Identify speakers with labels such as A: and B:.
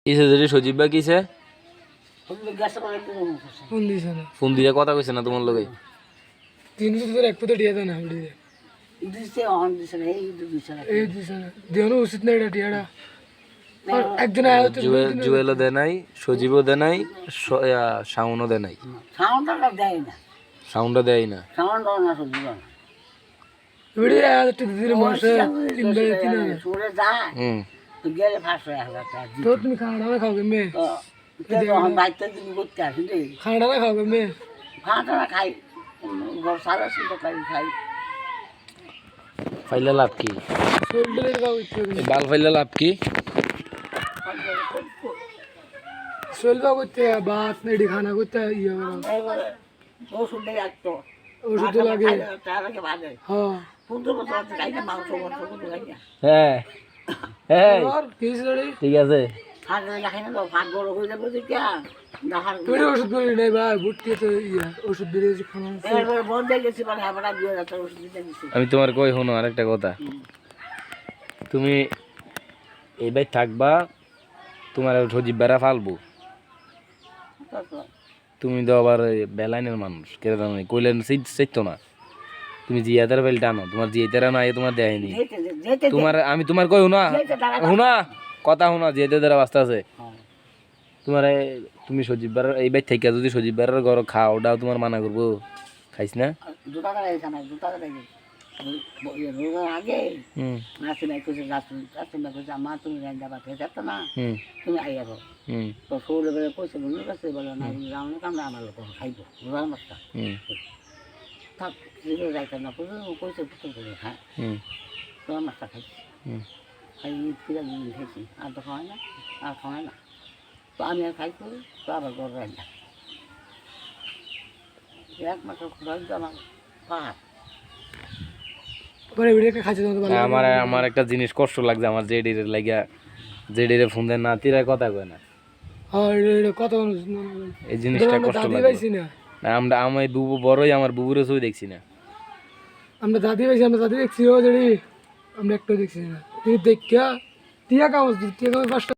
A: কিসে যদি সজীব ভাই কিসে ফোন দিয়ে কথা কইছে না তোমার লগে
B: 300 টিয়া দেন হামডি এই দিছে না দেনো উচিত না এটা টিয়াটা একজন আয় তো
A: জুয়েলও দেয় নাই সজীবও দেয় নাই সাউন্ডও দেয় নাই সাউন্ডও দেয় না
B: ভিডিও আয় তো দিদির মাসে 3
A: হুম
B: তো তুমি খানা না খাওগে মে খানা না খাওগে মে
A: ফাইলে লাভ কি
B: শোল্ডারে খাও ইচ্ছে
A: বাল ফাইলে লাভ কি
B: শোল্ডা করতে বাত নেডি খানা করতে ইয়া ওষুধ লাগে হ্যাঁ
A: হ্যাঁ হ্যাঁ
B: আর কিস রে
A: ঠিক আছে
B: তুই ওষুধ বলি নাই ভাই ভুট্টি তো ইয়া ওষুধ দিয়েছি খানা
A: আমি তোমার কই শোনো আরেকটা কথা তুমি এইবার থাকবা তোমার সজীব বেড়া ফালবো তুমি তো আবার বেলাইনের মানুষ কেন কইলেন চাইতো না তুমি জিয়াদের বেল টানো তোমার জিয়াদের না তোমার দেয়নি তোমার আমি তোমার কই শুনা শুনা কথা শুনা জিয়াদের দ্বারা বাস্তা আছে তোমার তুমি সজীব বেড়ার এইবার থেকে যদি সজীব বেড়ার ঘর খাও ওটাও তোমার মানা করবো খাইস না
C: আগে নাসিমাই কইছে মা তুমি রান্না ভাত খেতে না তুমি আইয়া তো সৌরে বেড়ে কইছে বন্ধুর কাছে বলে না রাউন্ড কামড়া আমার লোক খাইব রোজার মাছটা থাক যাইতে না কইছে পুতুল করে হ্যাঁ রোজার মাছটা খাইছি খাই ফিরে খাইছি আর তো খাওয়াই না আর খাওয়াই না তো আমি আর খাইছি তো আবার গড় রান্না এক মাস আমার পাহাড়
B: পরে ভিডিও খাইছে তো ভালো
A: আমার আমার একটা জিনিস কষ্ট লাগছে আমার জেডির লাগিয়া জেডিরে ফোন দেন নাতিরা কথা কয় না
B: আর কত
A: এই জিনিসটা কষ্ট লাগে
B: পাইছি না
A: আমরা আমি বুবু বড়ই আমার বুবুরে ছবি দেখছি না
B: আমরা দাদি পাইছি আমরা দাদি দেখছি ও জেডি আমরা একটু দেখছি না তুই দেখা টিয়া কাগজ টিয়া কাগজ 5